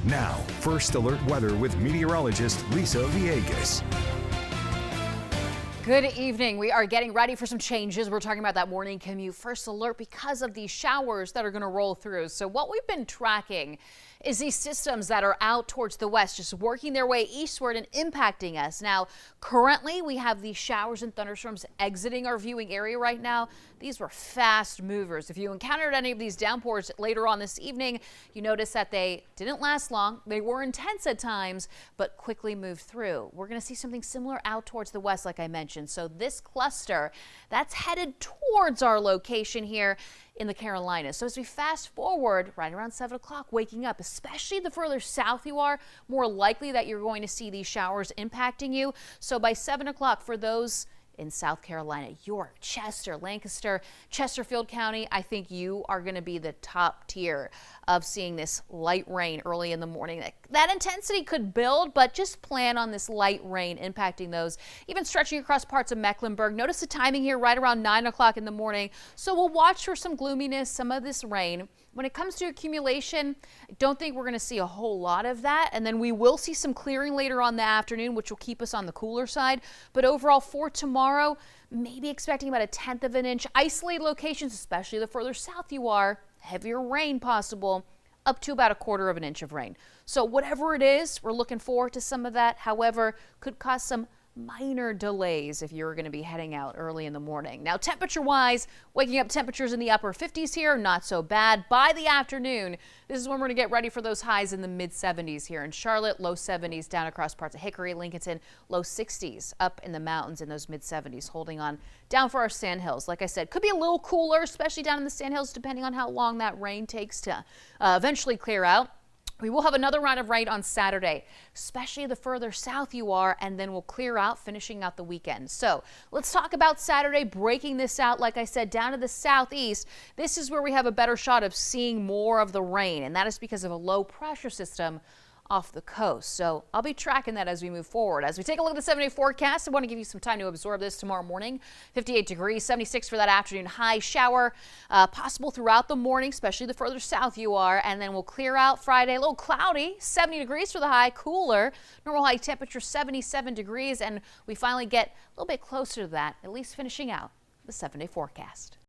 Now, First Alert Weather with meteorologist Lisa Villegas. Good evening. We are getting ready for some changes. We're talking about that morning commute. First alert because of these showers that are going to roll through. So what we've been tracking is these systems that are out towards the west, just working their way eastward and impacting us. Now, currently we have these showers and thunderstorms exiting our viewing area right now. These were fast movers. If you encountered any of these downpours later on this evening, you notice that they didn't last long. They were intense at times, but quickly moved through. We're going to see something similar out towards the west, like I mentioned. So this cluster that's headed towards our location here in the Carolinas. So as we fast forward right around 7 o'clock, waking up, especially the further south you are, more likely that you're going to see these showers impacting you. So by 7 o'clock for those in South Carolina, York, Chester, Lancaster, Chesterfield County, I think you are going to be the top tier of seeing this light rain early in the morning. That intensity could build, but just plan on this light rain impacting those, even stretching across parts of Mecklenburg. Notice the timing here right around 9 o'clock in the morning. So we'll watch for some gloominess, some of this rain. When it comes to accumulation, I don't think we're going to see a whole lot of that. And then we will see some clearing later on the afternoon, which will keep us on the cooler side. But overall for tomorrow, maybe expecting about 1/10 of an inch. Isolated locations, especially the further south you are, heavier rain possible, up to about 1/4 of an inch of rain. So whatever it is, we're looking forward to some of that. However, could cause some minor delays if you're going to be heading out early in the morning. Now, temperature wise, waking up temperatures in the upper 50s here, not so bad. By the afternoon, this is when we're going to get ready for those highs in the mid 70s here in Charlotte, low 70s down across parts of Hickory, Lincoln, low 60s up in the mountains in those mid 70s, holding on down for our sandhills. Like I said, could be a little cooler, especially down in the sandhills, depending on how long that rain takes to eventually clear out. We will have another round of rain on Saturday, especially the further south you are, and then we'll clear out, finishing out the weekend. So let's talk about Saturday, breaking this out, like I said, down to the southeast. This is where we have a better shot of seeing more of the rain, and that is because of a low pressure system off the coast. So I'll be tracking that as we move forward. As we take a look at the 7-day forecast, I want to give you some time to absorb this tomorrow morning. 58 degrees, 76 for that afternoon high. Shower possible throughout the morning, especially the further south you are. And then we'll clear out Friday, a little cloudy, 70 degrees for the high, cooler. Normal high temperature 77 degrees. And we finally get a little bit closer to that, at least finishing out the 7-day forecast.